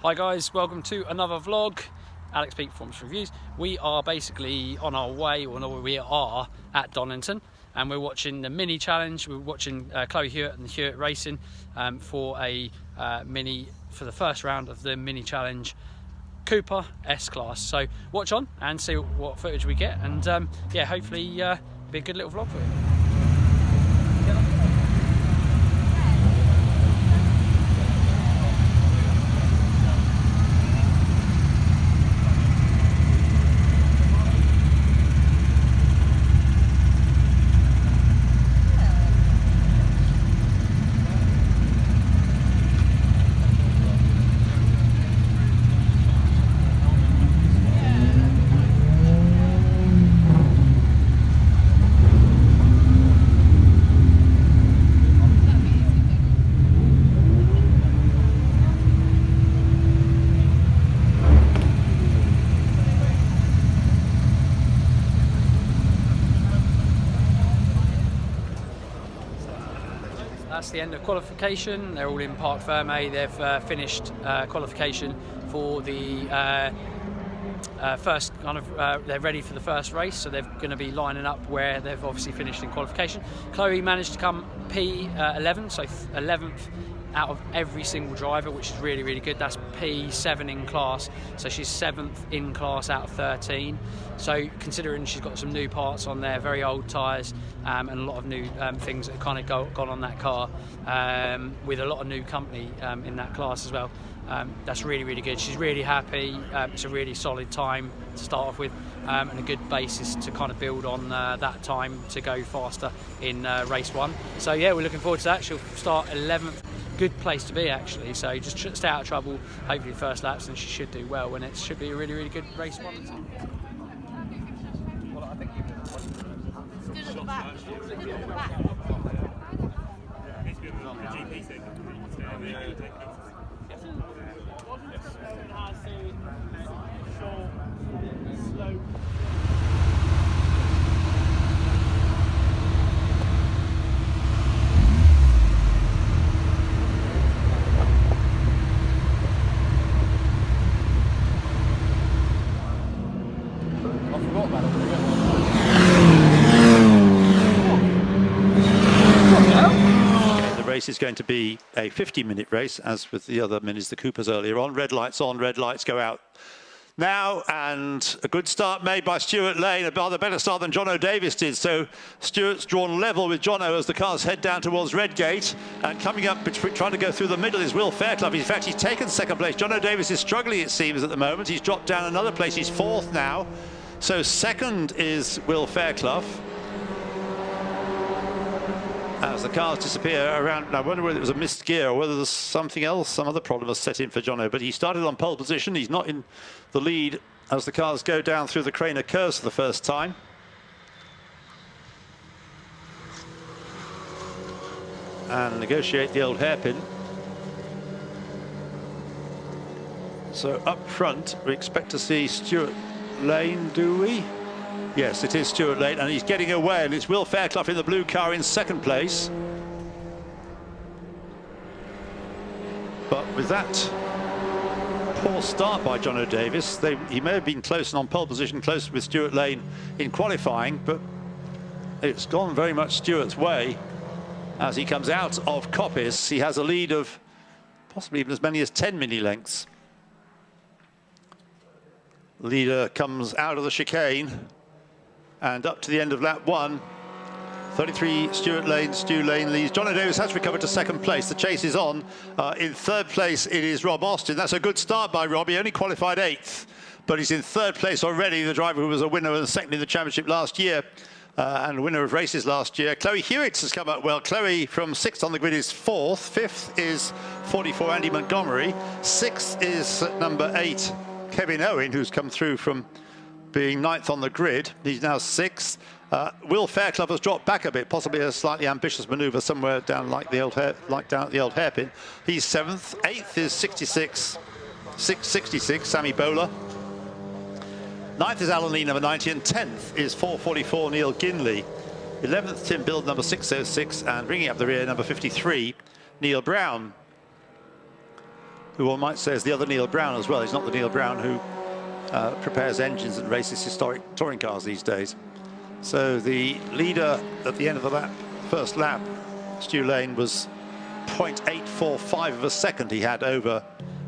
Hi guys, welcome to another vlog. Alex Peak Performance Reviews. We are basically on our way, or no, we are at Donington, and we're watching the mini challenge. We're watching Chloe Hewitt and Chewitt Racing for a mini, for the first round of the mini challenge Cooper S-Class. So watch on and see what footage we get, and yeah, hopefully be a good little vlog for you. That's the end of qualification. They're all in Parc Fermé. They've finished qualification for the first kind of, they're ready for the first race, so they're going to be lining up where they've obviously finished in qualification. Chloe managed to come P11, so 11th out of every single driver, which is really, really good. That's P7 in class, so she's 7th in class out of 13. So considering she's got some new parts on there, very old tyres, and a lot of new things that have kind of gone on that car, with a lot of new company in that class as well. That's really, really good. She's really happy. It's a really solid time to start off with, and a good basis to kind of build on that time to go faster in race one. So yeah, we're looking forward to that. She'll start 11th. Good place to be actually, so just stay out of trouble, hopefully first laps, and she should do well, and it should be a really, really good race one. Well, I think Stood at the back. Stood at the back. GP thing. Slow. The race is going to be a 50-minute race, as with the other minis, the Coopers earlier on. Red lights on, red lights go out now, and a good start made by Stuart Lane, a rather better start than Jono Davis did. So Stuart's drawn level with Jono as the cars head down towards Redgate, and coming up, trying to go through the middle is Will Fairclough. In fact, he's taken second place. Jono Davis is struggling, it seems, at the moment. He's dropped down another place. He's fourth now. So second is Will Fairclough. As the cars disappear around, I wonder whether it was a missed gear or whether there's something else, some other problem has set in for Jono. But he started on pole position. He's not in the lead as the cars go down through the Craner curves for the first time. And negotiate the old hairpin. So up front, we expect to see Stuart Lane, do we? Yes, it is Stuart Lane, and he's getting away, and it's Will Fairclough in the blue car in second place. But with that poor start by Jono Davis, he may have been close and on pole position, close with Stuart Lane in qualifying, but it's gone very much Stuart's way. As he comes out of Coppice, he has a lead of possibly even as many as 10 mini lengths. Leader comes out of the chicane and up to the end of lap one. 33 Stuart Lane, Stu Lane leads. Jono Davis has recovered to second place. The chase is on. In third place it is Rob Austin. That's a good start by Rob. He only qualified 8th, but he's in third place already. The driver who was a winner and second in the championship last year, and winner of races last year. Chloe Hewitt has come up well. Chloe from 6th on the grid is 4th. 5th is 44 Andy Montgomery. 6th is number 8 Kevin Owen, who's come through from being 9th on the grid. He's now 6th. Will Fairclough has dropped back a bit, possibly a slightly ambitious manoeuvre somewhere down like down at the old hairpin. He's 7th. 8th is 66 Sammy Bowler. 9th is Alan Lee, number 90, and 10th is 444 Neil Ginley. 11th, Tim Bild, number 606, and bringing up the rear, number 53, Neil Brown. who one might say is the other Neil Brown as well. He's not the Neil Brown who prepares engines and races historic touring cars these days. So the leader at the end of the first lap, Stu Lane, was 0.845 of a second he had over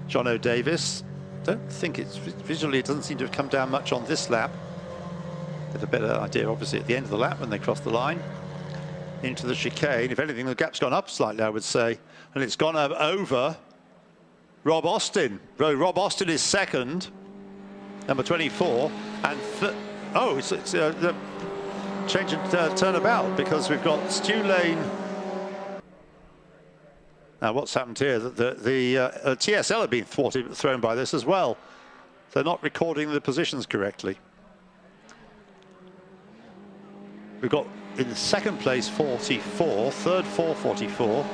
John O'Davis. Don't think it's visually, it doesn't seem to have come down much on this lap. Get a better idea obviously at the end of the lap when they cross the line into the chicane. If anything, the gap's gone up slightly, I would say, and it's gone over Rob Austin. Rob Austin is second, number 24, and it's the change and turn about, because we've got Stu Lane. Now what's happened here, the TSL have been thrown by this as well. They're not recording the positions correctly. We've got in second place 44, third 444.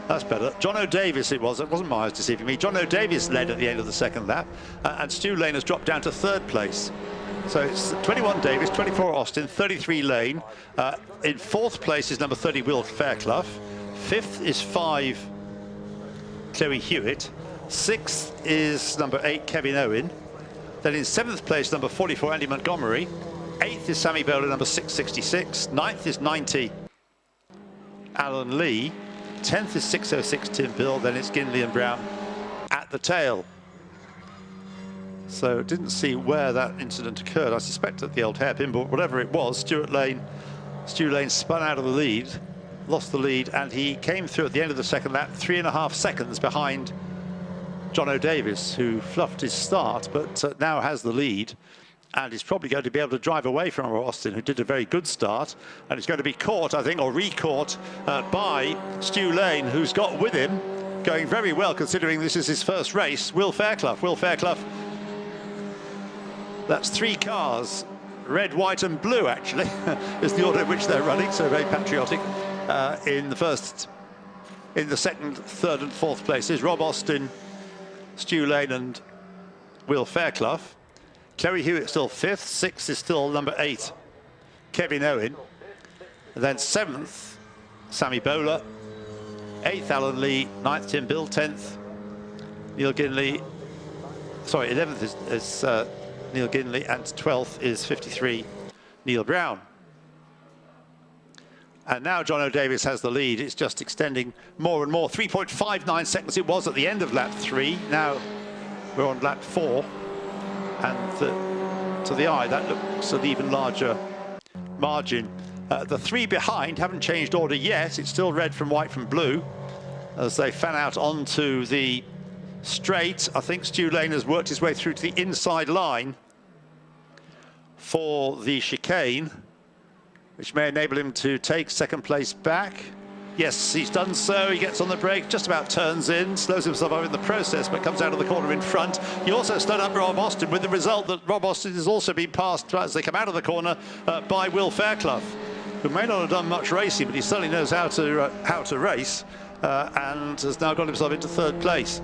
That's better. John O'Davis it wasn't my eyes deceiving me. John O'Davis led at the end of the second lap, and Stu Lane has dropped down to third place. So it's 21 Davis, 24 Austin, 33 Lane. In fourth place is number 30 Will Fairclough. Fifth is 5 Chloe Hewitt. Sixth is number 8 Kevin Owen. Then in seventh place, number 44 Andy Montgomery. Eighth is Sammy Bowler, number 666. Ninth is 90 Alan Lee. 10th is 606 Tim Bill. Then it's Ginley and Brown at the tail. So didn't see where that incident occurred. I suspect at the old hairpin, but whatever it was, Stu Lane spun out of the lead, lost the lead, and he came through at the end of the second lap 3.5 seconds behind John O'Davis, who fluffed his start, but now has the lead. And he's probably going to be able to drive away from Austin, who did a very good start. And he's going to be caught, I think, or re-caught by Stu Lane, who's got with him, going very well, considering this is his first race, Will Fairclough. Will Fairclough, that's 3 cars, red, white and blue, actually, is the order in which they're running, so very patriotic. In the second, third and fourth places, Rob Austin, Stu Lane and Will Fairclough. Chloe Hewitt still 5th, 6th is still number 8, Kevin Owen. And then 7th, Sammy Bowler. 8th, Alan Lee. 9th, Tim Bill. 10th, Neil Ginley. Sorry, 11th is Neil Ginley, and 12th is 53, Neil Brown. And now John O'Davis has the lead. It's just extending more and more. 3.59 seconds it was at the end of lap 3. Now we're on lap 4. And to the eye, that looks an even larger margin. The 3 behind haven't changed order yet. It's still red from white from blue as they fan out onto the straight. I think Stu Lane has worked his way through to the inside line for the chicane, which may enable him to take second place back. Yes, he's done so. He gets on the brake, just about turns in, slows himself up in the process, but comes out of the corner in front. He also slowed up Rob Austin, with the result that Rob Austin has also been passed as they come out of the corner by Will Fairclough, who may not have done much racing, but he certainly knows how to race, and has now got himself into third place.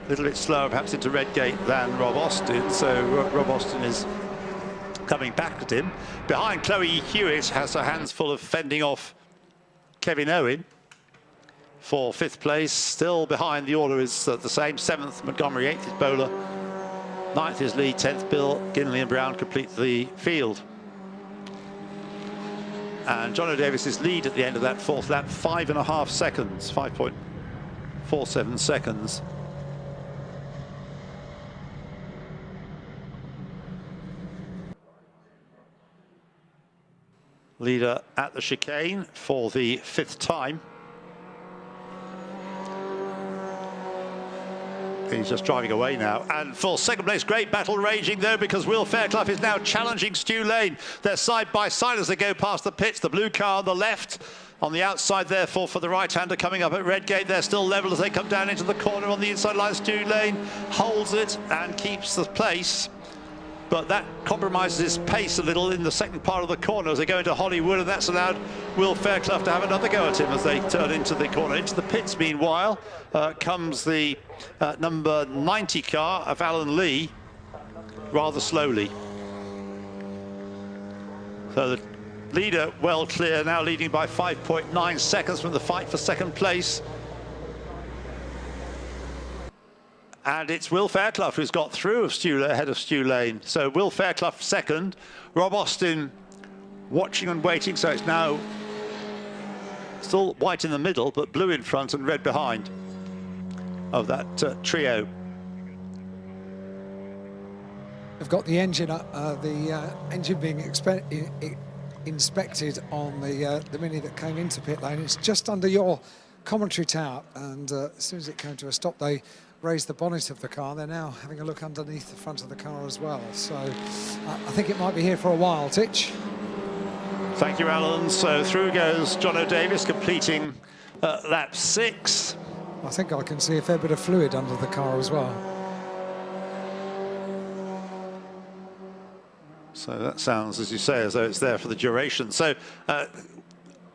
A little bit slower, perhaps, into Redgate than Rob Austin, so Rob Austin is coming back at him. Behind, Chloe Hewitt has her hands full of fending off Kevin Owen for 5th place. Still behind, the order is the same. 7th, Montgomery. 8th is Bowler. 9th is Lee. 10th, Bill. Ginley and Brown complete the field. And John O'Davis's lead at the end of that 4th lap, 5.5 seconds, 5.47 seconds. Leader at the chicane for the 5th time. He's just driving away now. And for second place, great battle raging though, because Will Fairclough is now challenging Stu Lane. They're side by side as they go past the pits. The blue car on the left, on the outside therefore for the right-hander coming up at Redgate. They're still level as they come down into the corner on the inside line. Stu Lane holds it and keeps the place, but that compromises his pace a little in the second part of the corner as they go into Hollywood, and that's allowed Will Fairclough to have another go at him as they turn into the corner. Into the pits, meanwhile, comes the number 90 car of Alan Lee, rather slowly. So the leader well clear, now leading by 5.9 seconds from the fight for second place. And it's Will Fairclough who's got through ahead of Stu Lane. So Will Fairclough second, Rob Austin watching and waiting. So it's now still white in the middle, but blue in front and red behind of that trio. They've got the engine engine being inspected on the Mini that came into pit lane. It's just under your commentary tower, and as soon as it came to a stop, they raised the bonnet of the car. They're now having a look underneath the front of the car as well. So I think it might be here for a while, Titch. Thank you, Alan. So through goes Jono Davis, completing lap 6. I think I can see a fair bit of fluid under the car as well. So that sounds, as you say, as though it's there for the duration. So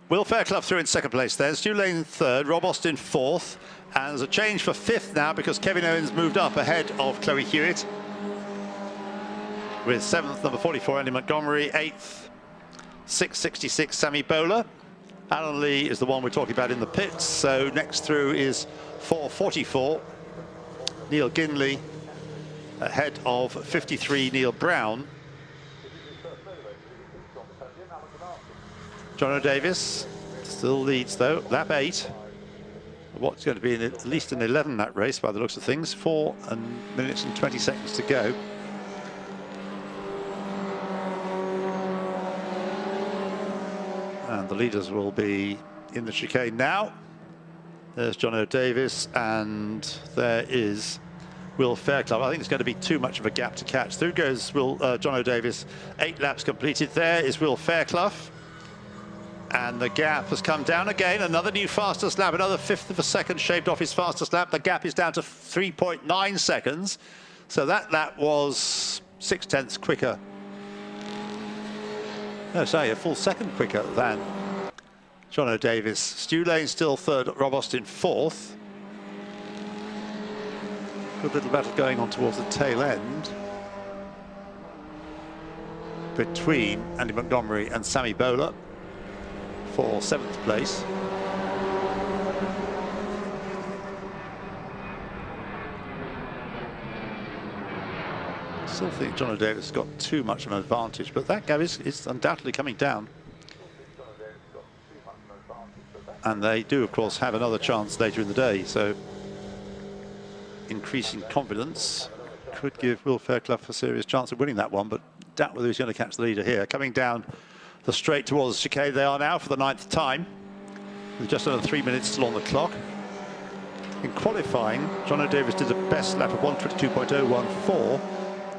Will Fairclough through in second place there, Stu Lane third, Rob Austin fourth, and there's a change for fifth now because Kevin Owens moved up ahead of Chloe Hewitt. With seventh, number 44, Andy Montgomery, eighth, 666, Sammy Bowler. Alan Lee is the one we're talking about in the pits. So next through is 444, Neil Ginley, ahead of 53, Neil Brown. Jono Davis still leads though, lap 8. What's going to be at least an 11 that race by the looks of things. 4 minutes and 20 seconds to go. And the leaders will be in the chicane now. There's Jono Davis and there is Will Fairclough. I think it's going to be too much of a gap to catch. Through goes Jono Davis, 8 laps completed. There is Will Fairclough. And the gap has come down again. Another new fastest lap, another 1/5 of a second shaved off his fastest lap. The gap is down to 3.9 seconds. So that lap was 0.6 quicker. No, sorry, a full second quicker than Jono Davis. Stu Lane still third, Rob Austin fourth. Good little battle going on towards the tail end between Andy Montgomery and Sammy Bowler for 7th place. Still think Jono Davis has got too much of an advantage, but that gap is undoubtedly coming down. And they do, of course, have another chance later in the day, so increasing confidence could give Will Fairclough a serious chance of winning that one, but doubt whether he's going to catch the leader here. Coming down the straight towards the chicane they are now for the 9th time, with just under 3 minutes still on the clock. In qualifying, Jono Davis did a best lap of 1:22.014.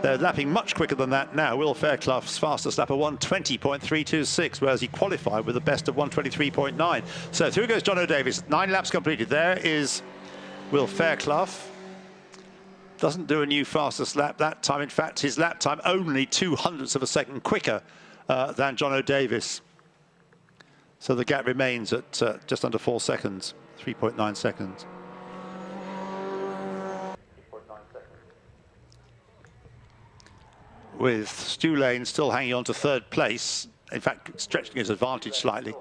They're lapping much quicker than that now. Will Fairclough's fastest lap of 1:20.326, whereas he qualified with a best of 1:23.9. So through goes Jono Davis. 9 laps completed. There is Will Fairclough. Doesn't do a new fastest lap that time. In fact, his lap time only 0.02 of a second quicker than Jono Davis. So the gap remains at just under 4 seconds, 3.9 seconds. With Stu Lane still hanging on to 3rd place, in fact stretching his advantage slightly.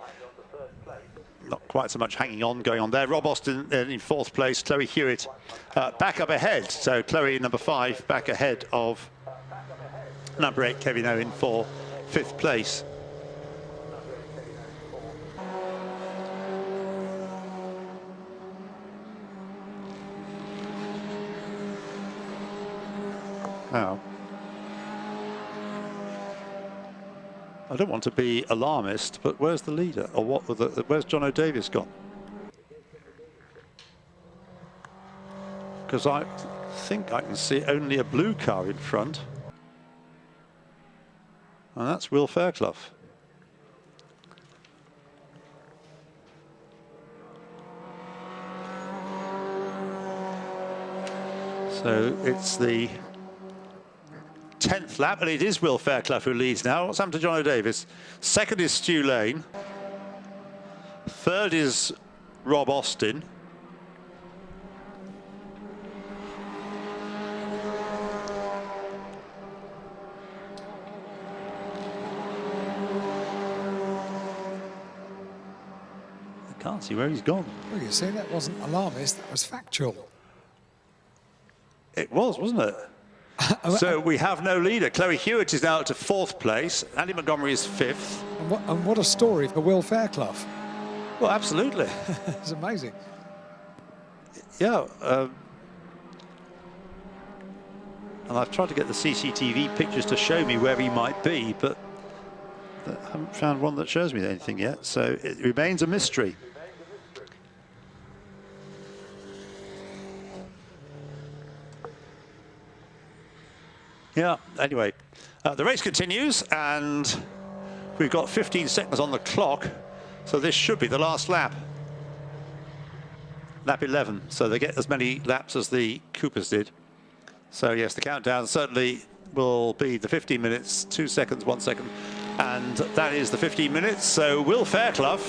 Not quite so much hanging on going on there. Rob Austin in 4th place, Chloe Hewitt back up ahead. So Chloe, number 5, back ahead of number 8, Kevin Owen, for 5th place. Now, I don't want to be alarmist, but where's the leader? Or where's Jono Davis gone? Because I think I can see only a blue car in front. And that's Will Fairclough. So it's the 10th lap, and it is Will Fairclough who leads now. What's happened to Jono Davis? 2nd is Stu Lane. 3rd is Rob Austin. I can't see where he's gone. Well, you see, that wasn't alarmist, that was factual. It was, wasn't it? So we have no leader. Chloe Hewitt is now to 4th place. Andy Montgomery is 5th. And what a story for Will Fairclough. Well, absolutely. It's amazing. Yeah. And I've tried to get the CCTV pictures to show me where he might be, but I haven't found one that shows me anything yet. So it remains a mystery. Yeah, anyway, the race continues, and we've got 15 seconds on the clock, so this should be the last lap. Lap 11, so they get as many laps as the Coopers did. So yes, the countdown certainly will be the 15 minutes, 2 seconds, 1 second, and that is the 15 minutes. So Will Fairclough,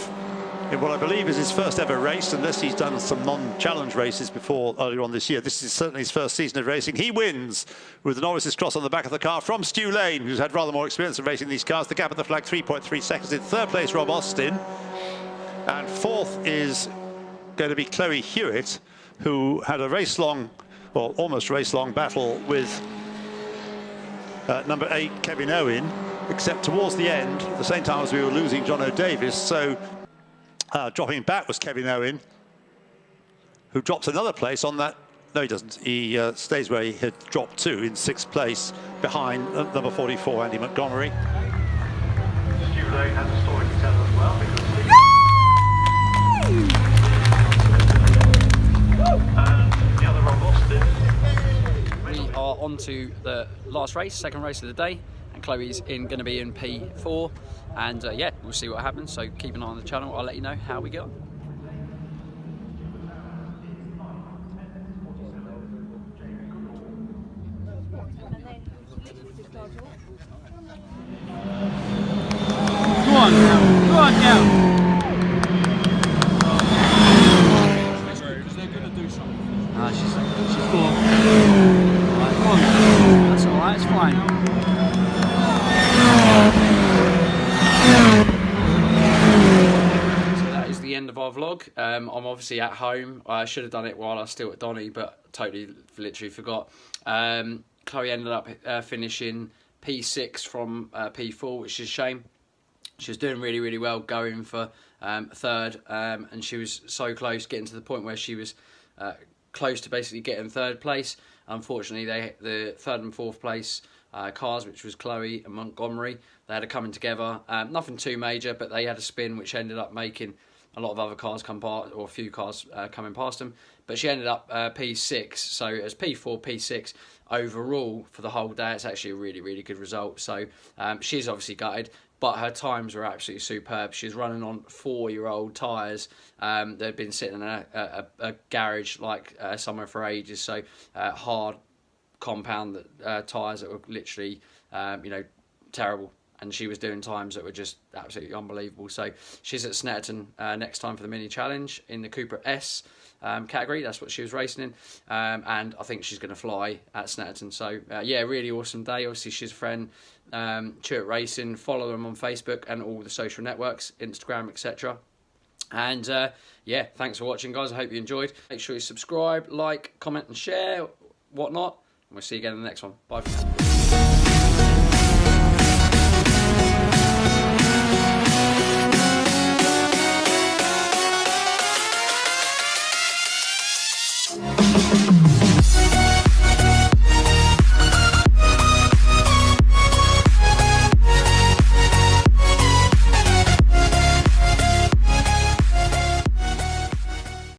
in what I believe is his first ever race, unless he's done some non-challenge races before earlier on this year. This is certainly his first season of racing. He wins with the Norris's Cross on the back of the car from Stu Lane, who's had rather more experience in racing these cars. The gap at the flag, 3.3 seconds. In 3rd place, Rob Austin. And 4th is going to be Chloe Hewitt, who had a race-long, well, almost race-long battle with number 8, Kevin Owen, except towards the end, at the same time as we were losing John O'Davis. So dropping back was Kevin Owen, who drops another place on that. No, he doesn't. He stays where he had dropped to in 6th place, behind number 44, Andy Montgomery. Stu Lane has a story to tell as well, because and the other Rob Austin. We are on to the last race, second race of the day, and Chloe's going to be in P4. And yeah, we'll see what happens, so keep an eye on the channel. I'll let you know how we go. Go on now. Go on now. They're going to do something. She's gone. Right, come on. That's all right, it's fine. End of our vlog. I'm obviously at home. I should have done it while I was still at Donny, but literally forgot. Chloe ended up finishing P6 from P4, which is a shame. She was doing really well, going for 3rd, and she was so close, getting to the point where she was close to basically getting 3rd place. Unfortunately, the 3rd and 4th place cars, which was Chloe and Montgomery, they had a coming together. Nothing too major, but they had a spin which ended up making a lot of other cars come past, or a few cars coming past them. But she ended up P6, so as P4, P6 overall for the whole day. It's actually a really good result. So she's obviously gutted, but her times were absolutely superb. She's running on 4-year-old tyres. They'd been sitting in a garage like somewhere for ages. So hard compound tyres that were literally, you know, terrible. And she was doing times that were just absolutely unbelievable. So she's at Snetterton next time for the mini challenge in the Cooper S category. That's what she was racing in, and I think she's going to fly at Snetterton. So yeah, really awesome day. Obviously she's a friend, Chewitt Racing. Follow them on Facebook and all the social networks, Instagram, etc. And yeah, thanks for watching, guys. I hope you enjoyed. Make sure you subscribe, like, comment and share, whatnot, and we'll see you again in the next one. Bye for now.